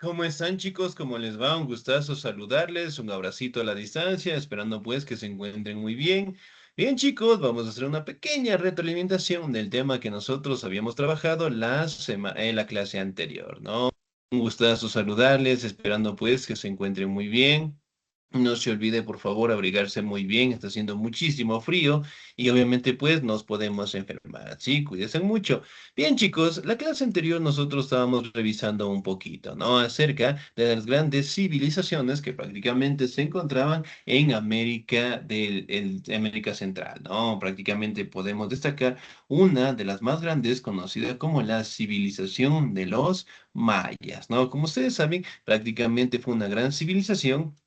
¿Cómo están, chicos? ¿Cómo les va? Un gustazo saludarles, un abracito a la distancia, esperando pues que se encuentren muy bien. Bien, chicos, vamos a hacer una pequeña retroalimentación del tema que nosotros habíamos trabajado en la clase anterior, ¿no? Un gustazo saludarles, esperando pues que se encuentren muy bien. No se olvide, por favor, abrigarse muy bien, está haciendo muchísimo frío y obviamente pues nos podemos enfermar, ¿sí? Cuídense mucho. Bien, chicos, la clase anterior nosotros estábamos revisando un poquito, ¿no? Acerca de las grandes civilizaciones que prácticamente se encontraban en América Central, ¿no? Prácticamente podemos destacar una de las más grandes conocida como la civilización de los mayas, ¿no? Como ustedes saben, prácticamente fue una gran civilización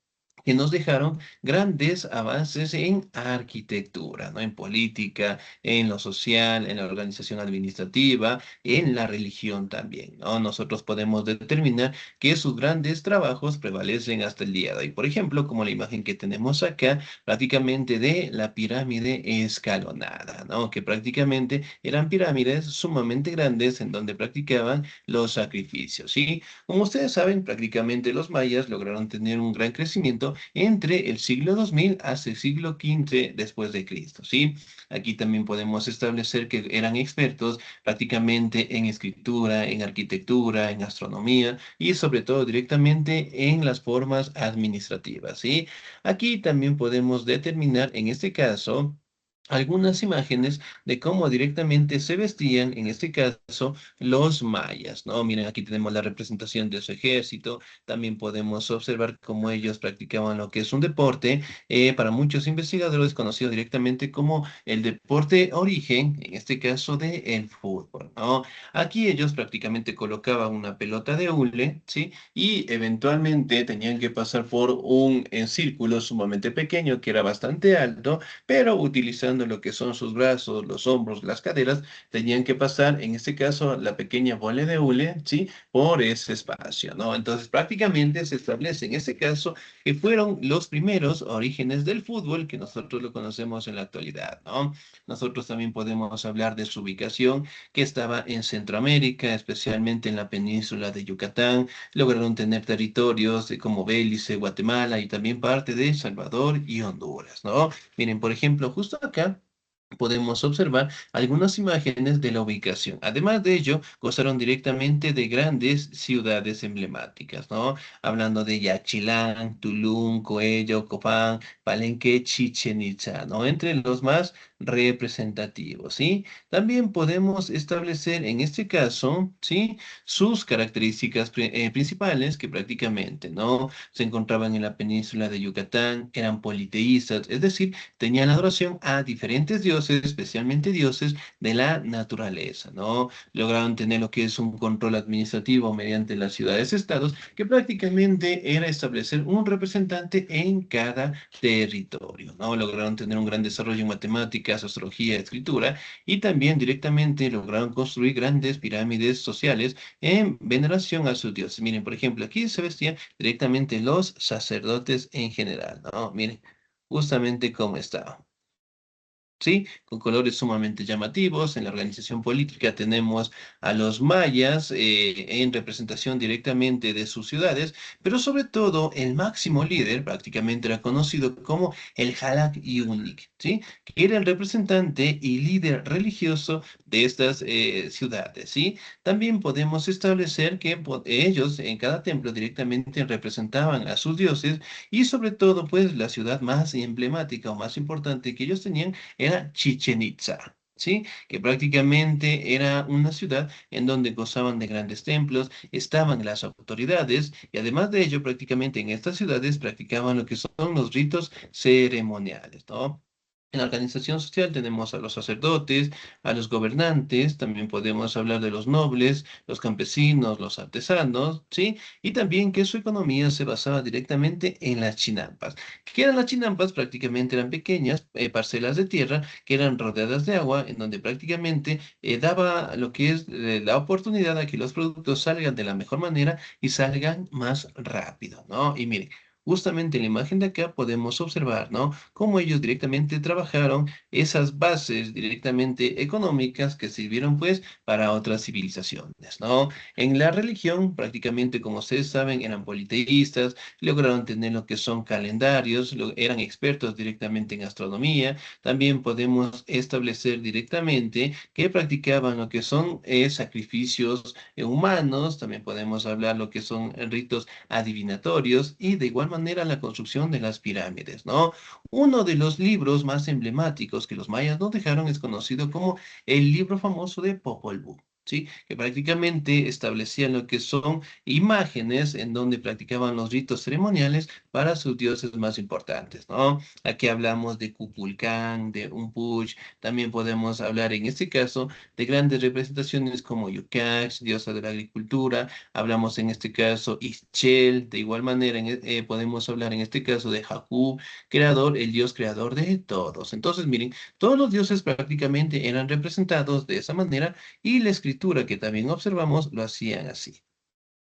que nos dejaron grandes avances en arquitectura, ¿no? En política, en lo social, en la organización administrativa, en la religión también, ¿no? Nosotros podemos determinar que sus grandes trabajos prevalecen hasta el día de hoy. Por ejemplo, como la imagen que tenemos acá, prácticamente de la pirámide escalonada, ¿no? Que prácticamente eran pirámides sumamente grandes en donde practicaban los sacrificios, ¿sí? Como ustedes saben, prácticamente los mayas lograron tener un gran crecimiento entre el siglo 2000 hasta el siglo XV después de Cristo, ¿sí? Aquí también podemos establecer que eran expertos prácticamente en escritura, en arquitectura, en astronomía y sobre todo directamente en las formas administrativas, ¿sí? Aquí también podemos determinar en este caso algunas imágenes de cómo directamente se vestían, en este caso, los mayas, ¿no? Miren, aquí tenemos la representación de su ejército, también podemos observar cómo ellos practicaban lo que es un deporte, para muchos investigadores conocido directamente como el deporte origen, en este caso de el fútbol, ¿no? Aquí ellos prácticamente colocaban una pelota de hule, ¿sí? Y eventualmente tenían que pasar por un círculo sumamente pequeño que era bastante alto, pero utilizando lo que son sus brazos, los hombros, las caderas, tenían que pasar, en este caso, la pequeña bola de hule, ¿sí? Por ese espacio, ¿no? Entonces, prácticamente se establece en este caso que fueron los primeros orígenes del fútbol que nosotros lo conocemos en la actualidad, ¿no? Nosotros también podemos hablar de su ubicación, que estaba en Centroamérica, especialmente en la península de Yucatán. Lograron tener territorios como Belice, Guatemala y también parte de Salvador y Honduras, ¿no? Miren, por ejemplo, justo acá podemos observar algunas imágenes de la ubicación. Además de ello, gozaron directamente de grandes ciudades emblemáticas, ¿no? Hablando de Yaxchilán, Tulum, Coello, Copán, Palenque, Chichen Itza, ¿no? Entre los más representativos, ¿sí? También podemos establecer en este caso, ¿sí? Sus características principales que prácticamente, ¿no? Se encontraban en la península de Yucatán, eran politeístas, es decir, tenían adoración a diferentes dioses, especialmente dioses de la naturaleza, ¿no? Lograron tener lo que es un control administrativo mediante las ciudades-estados, que prácticamente era establecer un representante en cada territorio, ¿no? Lograron tener un gran desarrollo en matemáticas, astrología, escritura, y también directamente lograron construir grandes pirámides sociales en veneración a sus dioses. Miren, por ejemplo, aquí se vestían directamente los sacerdotes en general, ¿no? Miren justamente cómo estaba. ¿Sí? Con colores sumamente llamativos. En la organización política tenemos a los mayas en representación directamente de sus ciudades, pero sobre todo el máximo líder prácticamente era conocido como el Halak Yunik, ¿sí? Que era el representante y líder religioso de estas ciudades, ¿sí? También podemos establecer que ellos en cada templo directamente representaban a sus dioses y sobre todo pues la ciudad más emblemática o más importante que ellos tenían era Chichen Itza, ¿sí? Que prácticamente era una ciudad en donde gozaban de grandes templos, estaban las autoridades y además de ello, prácticamente en estas ciudades practicaban lo que son los ritos ceremoniales, ¿no? En la organización social tenemos a los sacerdotes, a los gobernantes, también podemos hablar de los nobles, los campesinos, los artesanos, ¿sí? Y también que su economía se basaba directamente en las chinampas. ¿Qué eran las chinampas? Prácticamente eran pequeñas parcelas de tierra que eran rodeadas de agua, en donde prácticamente daba lo que es la oportunidad a que los productos salgan de la mejor manera y salgan más rápido, ¿no? Y miren, justamente en la imagen de acá podemos observar, ¿no? Cómo ellos directamente trabajaron esas bases directamente económicas que sirvieron pues para otras civilizaciones, ¿no? En la religión, prácticamente como ustedes saben, eran politeístas, lograron tener lo que son calendarios, eran expertos directamente en astronomía. También podemos establecer directamente que practicaban lo que son sacrificios humanos, también podemos hablar lo que son ritos adivinatorios y de igual manera la construcción de las pirámides, ¿no? Uno de los libros más emblemáticos que los mayas nos dejaron es conocido como el libro famoso de Popol Vuh. ¿Sí? Que prácticamente establecían lo que son imágenes en donde practicaban los ritos ceremoniales para sus dioses más importantes, ¿no? Aquí hablamos de Kukulcán, de Umpuch, también podemos hablar en este caso de grandes representaciones como Yucax, diosa de la agricultura, hablamos en este caso Ixchel, de igual manera podemos hablar en este caso de Jakub, creador, el dios creador de todos. Entonces, miren, todos los dioses prácticamente eran representados de esa manera y la escritura que también observamos lo hacían así.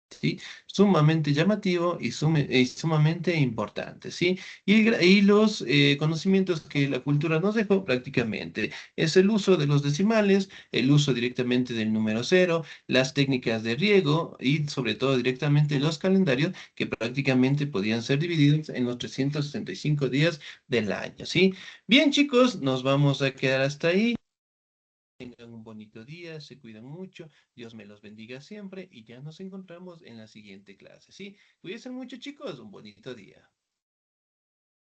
¿Sí? Sumamente llamativo y, sumamente importante, ¿sí? Y los conocimientos que la cultura nos dejó prácticamente es el uso de los decimales, el uso directamente del número cero, las técnicas de riego y sobre todo directamente los calendarios que prácticamente podían ser divididos en los 365 días del año, ¿sí? Bien, chicos, nos vamos a quedar hasta ahí. Tengan un bonito día, se cuidan mucho, Dios me los bendiga siempre y ya nos encontramos en la siguiente clase, ¿sí? Cuídense mucho, chicos, un bonito día.